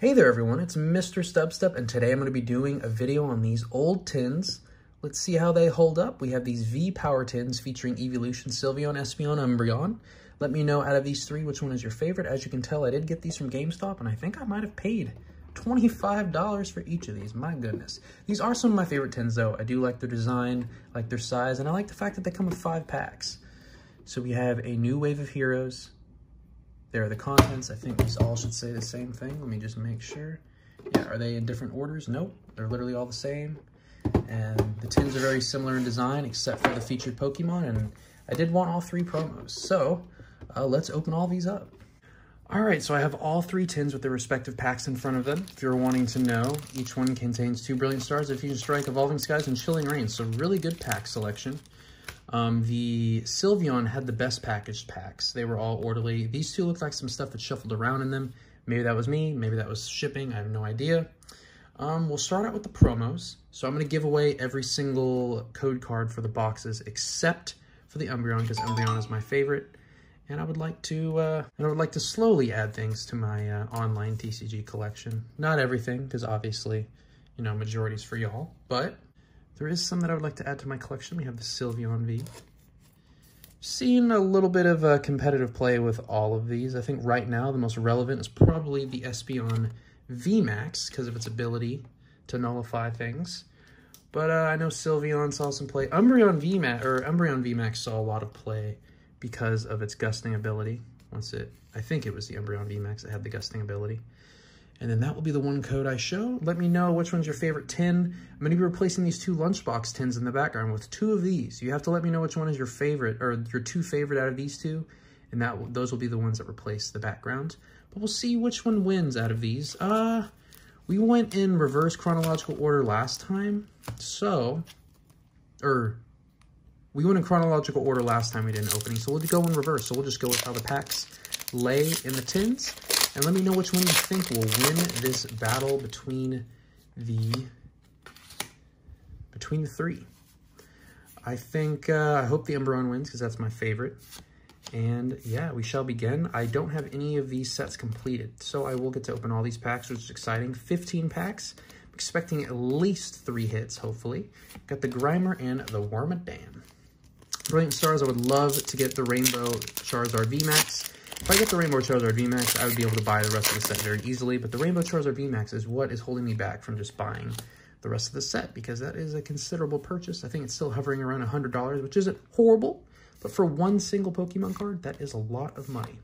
Hey there everyone, it's MisterStubstep, and today I'm going to be doing a video on these old tins. Let's see how they hold up. We have these V-Power tins featuring Eeveelution, Sylveon, Espeon, Umbreon. Let me know out of these three which one is your favorite. As you can tell, I did get these from GameStop, and I think I might have paid $25 for each of these. My goodness. These are some of my favorite tins though. I do like their design, like their size, and I like the fact that they come with 5 packs. So we have a new wave of heroes. There are the contents. I think these all should say the same thing. Let me just make sure. Yeah, are they in different orders? Nope, they're literally all the same. And the tins are very similar in design except for the featured Pokemon, and I did want all 3 promos. So let's open all these up. All right, so I have all 3 tins with their respective packs in front of them. If you're wanting to know, each one contains 2 Brilliant Stars, a Fusion Strike, Evolving Skies, and Chilling Reign. So really good pack selection. The Sylveon had the best packaged packs. They were all orderly. These two looked like some stuff that shuffled around in them. Maybe that was me, maybe that was shipping, I have no idea. We'll start out with the promos. So I'm going to give away every single code card for the boxes except for the Umbreon, because Umbreon is my favorite. And I would like to slowly add things to my online TCG collection. Not everything, because obviously, you know, majority's for y'all, but there is some that I would like to add to my collection. We have the Sylveon V. Seen a little bit of competitive play with all of these. I think right now the most relevant is probably the Espeon VMAX because of its ability to nullify things. But I know Sylveon saw some play. Umbreon VMAX saw a lot of play because of its gusting ability. I think it was the Umbreon VMAX that had the gusting ability. And then that will be the one code I show. Let me know which one's your favorite tin. I'm going to be replacing these 2 lunchbox tins in the background with 2 of these. You have to let me know which one is your favorite, or your 2 favorite out of these 2. And those will be the ones that replace the background. But we'll see which one wins out of these. We went in reverse chronological order last time. We went in chronological order last time we did an opening. So we'll go in reverse. So we'll just go with how the packs lay in the tins. And let me know which one you think will win this battle between the 3. I hope the Umbreon wins because that's my favorite. And yeah, we shall begin. I don't have any of these sets completed, so I will get to open all these packs, which is exciting. 15 packs. I'm expecting at least 3 hits, hopefully. Got the Grimer and the Wormadam. Brilliant Stars, I would love to get the Rainbow Charizard VMAX. If I get the Rainbow Charizard VMAX, I would be able to buy the rest of the set very easily, but the Rainbow Charizard VMAX is what is holding me back from just buying the rest of the set, because that is a considerable purchase. I think it's still hovering around $100, which isn't horrible, but for one single Pokemon card, that is a lot of money.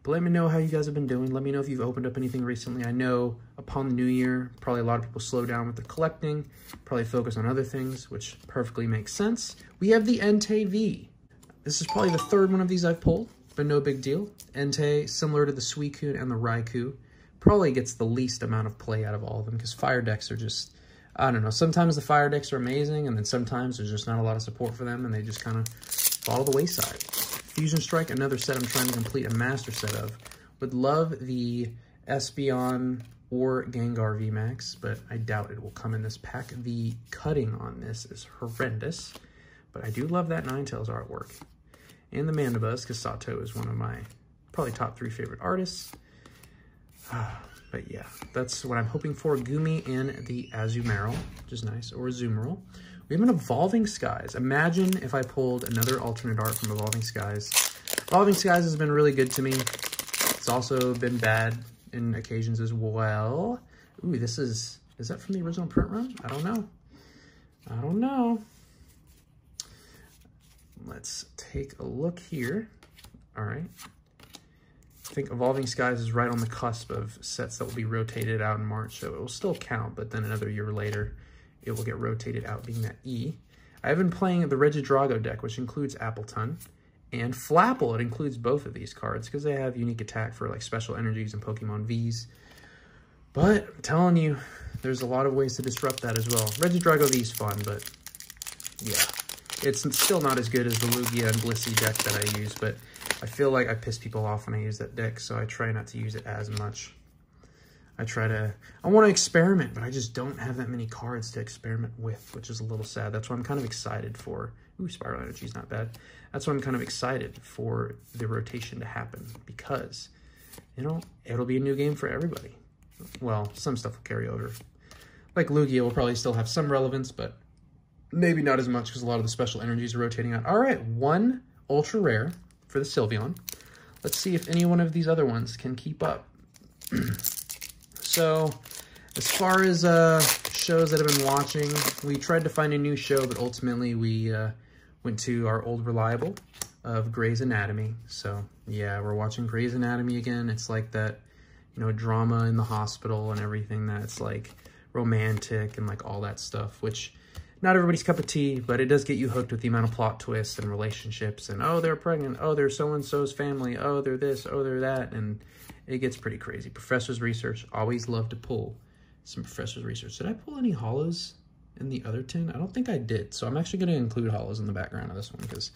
But let me know how you guys have been doing. Let me know if you've opened up anything recently. I know upon the new year, probably a lot of people slow down with their collecting, probably focus on other things, which perfectly makes sense. We have the Entei V. This is probably the 3rd one of these I've pulled, but no big deal. Entei, similar to the Suicune and the Raikou, probably gets the least amount of play out of all of them because fire decks are just, I don't know, sometimes the fire decks are amazing and then sometimes there's just not a lot of support for them and they just kind of fall to the wayside. Fusion Strike, another set I'm trying to complete a master set of. Would love the Espeon or Gengar VMAX, but I doubt it will come in this pack. The cutting on this is horrendous, but I do love that Ninetales artwork. And the Mandibuzz, because Sato is one of my probably top 3 favorite artists. But yeah, that's what I'm hoping for. Gumi and the Azumarill, which is nice, or Azumarill. We have an Evolving Skies. Imagine if I pulled another alternate art from Evolving Skies. Evolving Skies has been really good to me. It's also been bad in occasions as well. Ooh, is that from the original print run? I don't know. Let's take a look here. All right. I think Evolving Skies is right on the cusp of sets that will be rotated out in March, so it will still count, but then another year later, it will get rotated out, being that E. I have been playing the Regidrago deck, which includes Appleton, and Flapple. It includes both of these cards because they have unique attack for like special energies and Pokemon Vs. But I'm telling you, there's a lot of ways to disrupt that as well. Regidrago V is fun, but yeah. It's still not as good as the Lugia and Blissey deck that I use, but I feel like I piss people off when I use that deck, so I try not to use it as much. I want to experiment, but I just don't have that many cards to experiment with, which is a little sad. That's why I'm kind of excited for, ooh, Spiral Energy is not bad. That's why I'm kind of excited for the rotation to happen, because, you know, it'll be a new game for everybody. well, some stuff will carry over. Like Lugia will probably still have some relevance, but maybe not as much because a lot of the special energies are rotating out. All right, one ultra rare for the Sylveon. Let's see if any one of these other ones can keep up. So, as far as shows that I've been watching, we tried to find a new show, but ultimately we went to our old reliable of Grey's Anatomy. So, yeah, we're watching Grey's Anatomy again. It's like that, you know, drama in the hospital and everything that's like romantic and like all that stuff, which not everybody's cup of tea, but it does get you hooked with the amount of plot twists and relationships and, oh, they're pregnant, oh, they're so-and-so's family, oh, they're this, oh, they're that, and it gets pretty crazy. Professor's Research, always love to pull some Professor's Research. Did I pull any hollows in the other tin? I don't think I did, so I'm actually going to include hollows in the background of this one because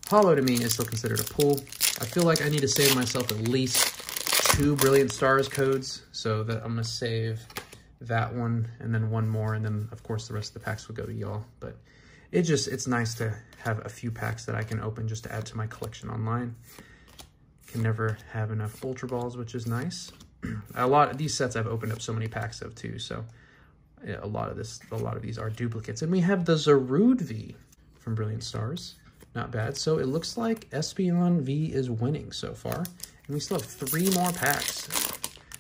hollow to me is still considered a pull. I feel like I need to save myself at least 2 Brilliant Stars codes, so that I'm going to save that one and then one more, and then of course the rest of the packs will go to y'all. But it's nice to have a few packs that I can open just to add to my collection online. Can never have enough Ultra Balls, which is nice. A lot of these sets I've opened up so many packs of too, so yeah, a lot of these are duplicates. And we have the Zarude V from Brilliant Stars. Not bad. So it looks like Espeon V is winning so far, and we still have 3 more packs.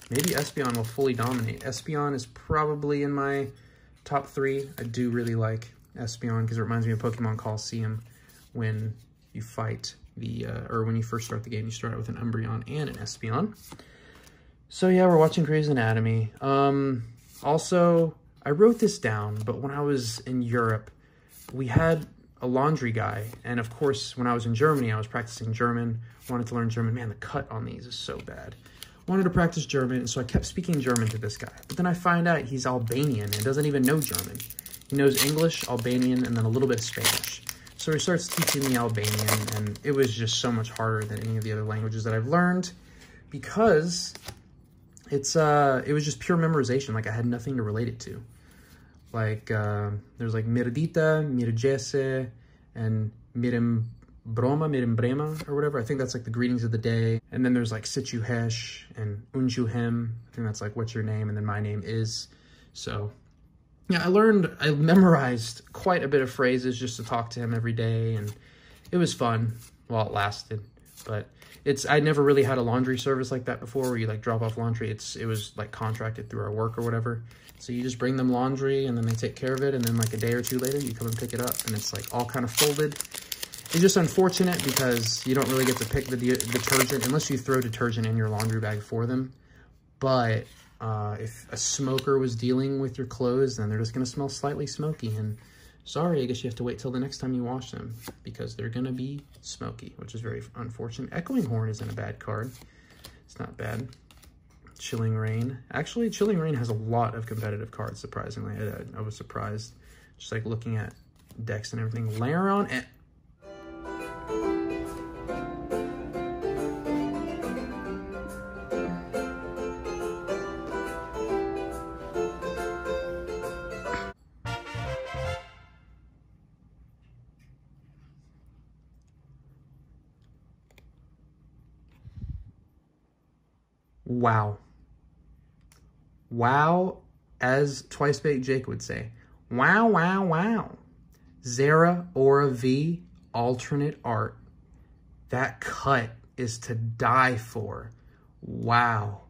Maybe Espeon will fully dominate. Espeon is probably in my top 3. I do really like Espeon because it reminds me of Pokemon Coliseum when you fight or when you first start the game, you start out with an Umbreon and an Espeon. So yeah, we're watching Grey's Anatomy. Also, I wrote this down, but when I was in Europe, we had a laundry guy. And of course, when I was in Germany, I was practicing German, wanted to learn German. Man, the cut on these is so bad. Wanted to practice German, and so I kept speaking German to this guy. But then I find out he's Albanian and doesn't even know German. He knows English, Albanian, and then a little bit of Spanish. So he starts teaching me Albanian, and it was just so much harder than any of the other languages that I've learned because it was just pure memorization. Like I had nothing to relate it to. Like there's like Mirdita, Mirjese, and Mirim Brema, or whatever. I think that's like the greetings of the day. And then there's like Situhesh and Unjuhem. I think that's like, what's your name? And then my name is. So yeah, I memorized quite a bit of phrases just to talk to him every day. And it was fun while it lasted. But I never really had a laundry service like that before where you like drop off laundry. It was like contracted through our work or whatever. So you just bring them laundry and then they take care of it. And then like a day or 2 later, you come and pick it up and it's like all kind of folded. It's just unfortunate because you don't really get to pick the detergent unless you throw detergent in your laundry bag for them. But if a smoker was dealing with your clothes, then they're just going to smell slightly smoky. And sorry, I guess you have to wait till the next time you wash them because they're going to be smoky, which is very unfortunate. Echoing Horn isn't a bad card. It's not bad. Chilling Rain. Actually, Chilling Rain has a lot of competitive cards, surprisingly. I was surprised. Just like looking at decks and everything. Lairon and... Wow. Wow, as Twice Baked Jake would say. Wow, wow, wow. Zera Aura V alternate art. That cut is to die for. Wow.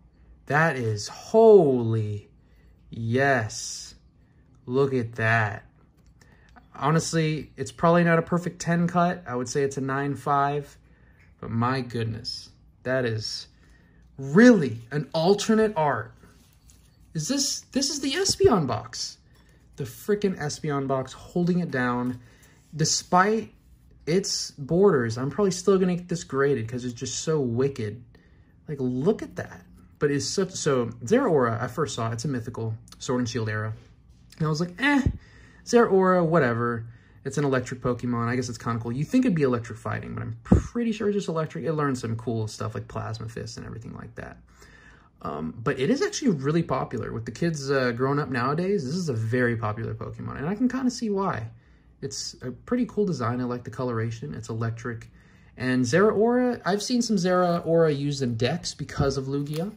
That is holy. Yes. Look at that. Honestly, it's probably not a perfect 10 cut. I would say it's a 9.5. But my goodness, that is really an alternate art. This is the Espeon box. The freaking Espeon box holding it down. Despite its borders, I'm probably still going to get this graded because it's just so wicked. Like, look at that. But it's such... So, Zeraora, I first saw, it's a mythical Sword and Shield era. And I was like, Zeraora, whatever. It's an electric Pokemon. I guess it's kind of cool. You think it'd be electric fighting, but I'm pretty sure it's just electric. It learns some cool stuff like Plasma Fist and everything like that. But it is actually really popular. With the kids growing up nowadays, this is a very popular Pokemon. And I can kind of see why. It's a pretty cool design. I like the coloration. It's electric. And Zeraora, I've seen some Zeraora used in decks because of Lugia.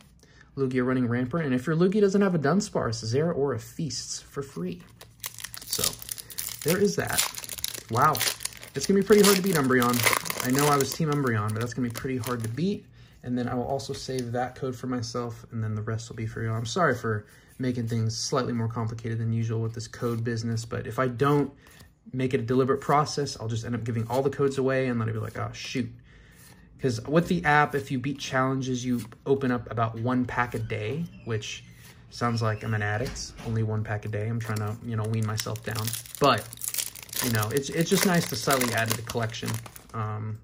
Lugia running rampant. And if your Lugia doesn't have a Dunsparce, Zeraora feasts for free. So there is that. Wow. It's going to be pretty hard to beat Umbreon. I know I was Team Umbreon, but that's going to be pretty hard to beat. And then I will also save that code for myself, and then the rest will be for you. I'm sorry for making things slightly more complicated than usual with this code business, but if I don't make it a deliberate process, I'll just end up giving all the codes away, and then I'll be like, oh, shoot. Because with the app, if you beat challenges, you open up about 1 pack a day, which sounds like I'm an addict. Only 1 pack a day. I'm trying to, you know, wean myself down. But, you know, it's just nice to slightly add to the collection.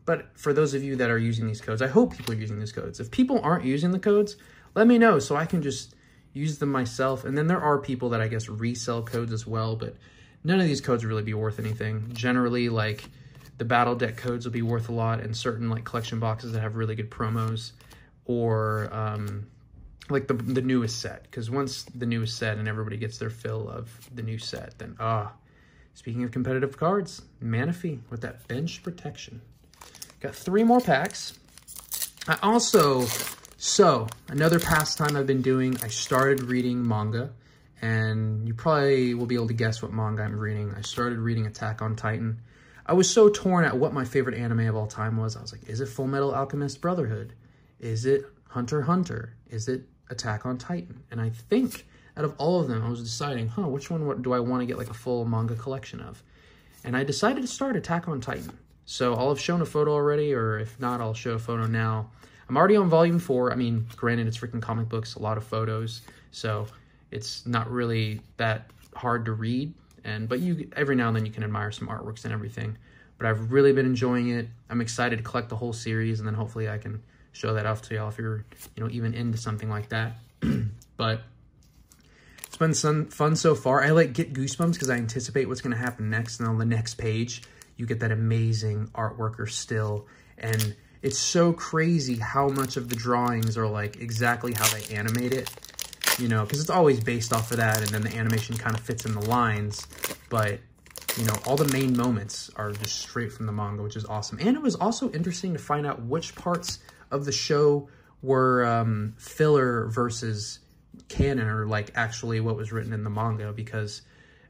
But for those of you that are using these codes, I hope people are using these codes. If people aren't using the codes, let me know so I can just use them myself. And then there are people that I guess resell codes as well, but none of these codes will really be worth anything. Generally, like, the battle deck codes will be worth a lot in certain like collection boxes that have really good promos, or like the newest set. Because once the newest set and everybody gets their fill of the new set, then speaking of competitive cards, Manaphy with that bench protection. Got 3 more packs. I also, another pastime I've been doing, I started reading manga, and you probably will be able to guess what manga I'm reading. I started reading Attack on Titan. I was so torn at what my favorite anime of all time was. I was like, is it Full Metal Alchemist Brotherhood? Is it Hunter x Hunter? Is it Attack on Titan? And I think out of all of them, I was deciding, which one do I want to get like a full manga collection of? And I decided to start Attack on Titan. So I'll have shown a photo already, or if not, I'll show a photo now. I'm already on volume 4. I mean, granted, it's freaking comic books, a lot of photos, so it's not really that hard to read. But every now and then you can admire some artworks and everything. But I've really been enjoying it. I'm excited to collect the whole series, and then hopefully I can show that off to y'all if you're, you know, even into something like that. But it's been fun so far. I get goosebumps because I anticipate what's going to happen next. And on the next page, you get that amazing artwork or still. And it's so crazy how much of the drawings are like exactly how they animate it. You know, because it's always based off of that, and then the animation kind of fits in the lines. But, you know, all the main moments are just straight from the manga, which is awesome. And it was also interesting to find out which parts of the show were filler versus canon, or like actually what was written in the manga, because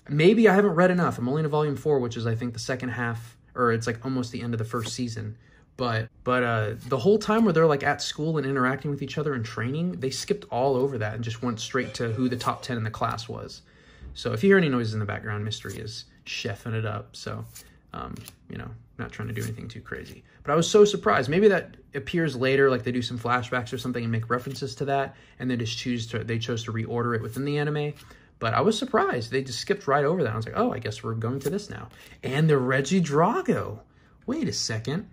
maybe I haven't read enough. I'm only in volume 4, which is I think the second half, or it's like almost the end of the first season. But the whole time where they're like at school and interacting with each other and training, they skipped all over that and just went straight to who the top 10 in the class was. So if you hear any noises in the background, Mystery is chefing it up. So, you know, not trying to do anything too crazy. But I was so surprised. Maybe that appears later, like they do some flashbacks or something and make references to that, and they just chose to reorder it within the anime. But I was surprised. They just skipped right over that. I was like, oh, I guess we're going to this now. And the Regidrago. Wait a second.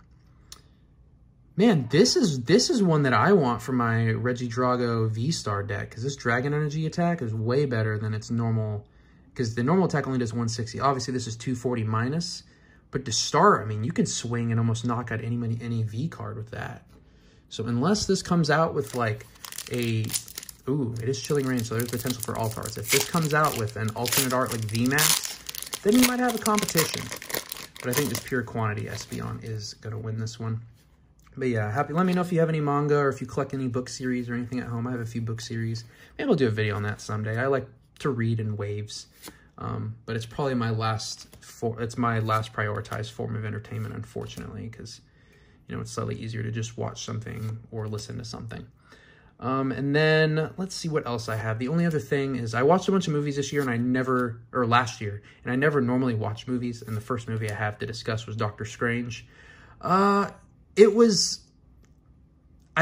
Man, this is one that I want for my Regidrago V-Star deck, because this Dragon Energy attack is way better than its normal, because the normal attack only does 160. Obviously, this is 240 minus, but to start, I mean, you can swing and almost knock out any V card with that. So unless this comes out with like a, ooh, it is Chilling Reign, so there's potential for alt arts. If this comes out with an alternate art like VMAX, then you might have a competition. But I think just pure quantity, Espeon is going to win this one. But yeah, let me know if you have any manga or if you collect any book series or anything at home. I have a few book series. Maybe I'll do a video on that someday. I like to read in waves. But it's probably my last prioritized form of entertainment, unfortunately, because, you know, it's slightly easier to just watch something or listen to something. And then let's see what else I have. The only other thing is I watched a bunch of movies this year, or last year, and I never normally watch movies. And the first movie I have to discuss was Doctor Strange. I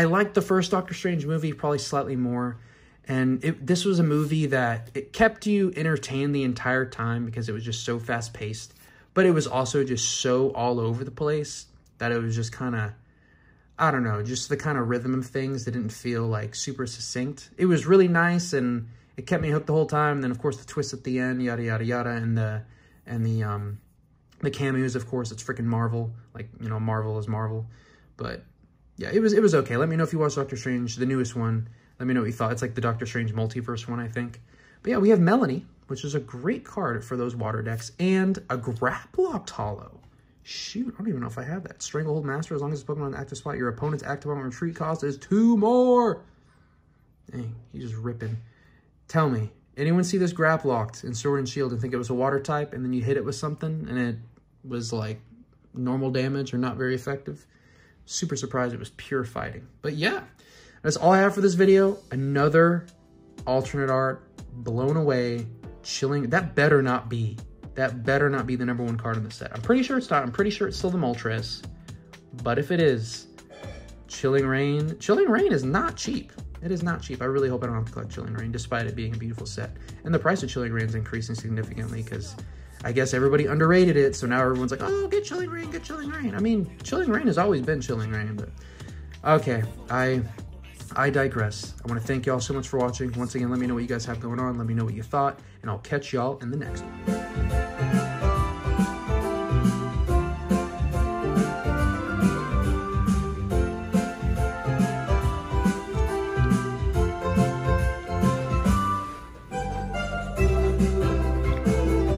liked the first Doctor Strange movie probably slightly more. And this was a movie that it kept you entertained the entire time because it was just so fast paced. But it was also just so all over the place that it was just kind of, I don't know, just the kind of rhythm of things that didn't feel like super succinct. It was really nice and it kept me hooked the whole time. And then of course the twist at the end, yada, yada, yada. And the cameos, of course, it's freaking Marvel. Like, you know, Marvel is Marvel. But yeah, it was okay. Let me know if you watched Doctor Strange, the newest one. Let me know what you thought. It's like the Doctor Strange multiverse one, I think. But yeah, we have Melanie, which is a great card for those water decks, and a Graplocked Hollow. Shoot, I don't even know if I have that. Stranglehold Master, as long as it's Pokemon in the active spot, your opponent's active on retreat cost is 2 more. Dang, he's just ripping. Tell me, anyone see this grap locked in Sword and Shield and think it was a water type, and then you hit it with something and it was like normal damage or not very effective? Super surprised it was pure fighting. But yeah, that's all I have for this video. Another alternate art, blown away, chilling. That better not be the #1 card in the set. I'm pretty sure it's not. I'm pretty sure it's still the Moltres. But if it is, Chilling Reign is not cheap. It is not cheap. I really hope I don't have to collect Chilling Reign, despite it being a beautiful set. And the price of Chilling Reign is increasing significantly because I guess everybody underrated it. So now everyone's like, oh, get Chilling Reign, get Chilling Reign. I mean, Chilling Reign has always been Chilling Reign, but okay, I digress. I want to thank y'all so much for watching. Once again, let me know what you guys have going on. Let me know what you thought, and I'll catch y'all in the next one.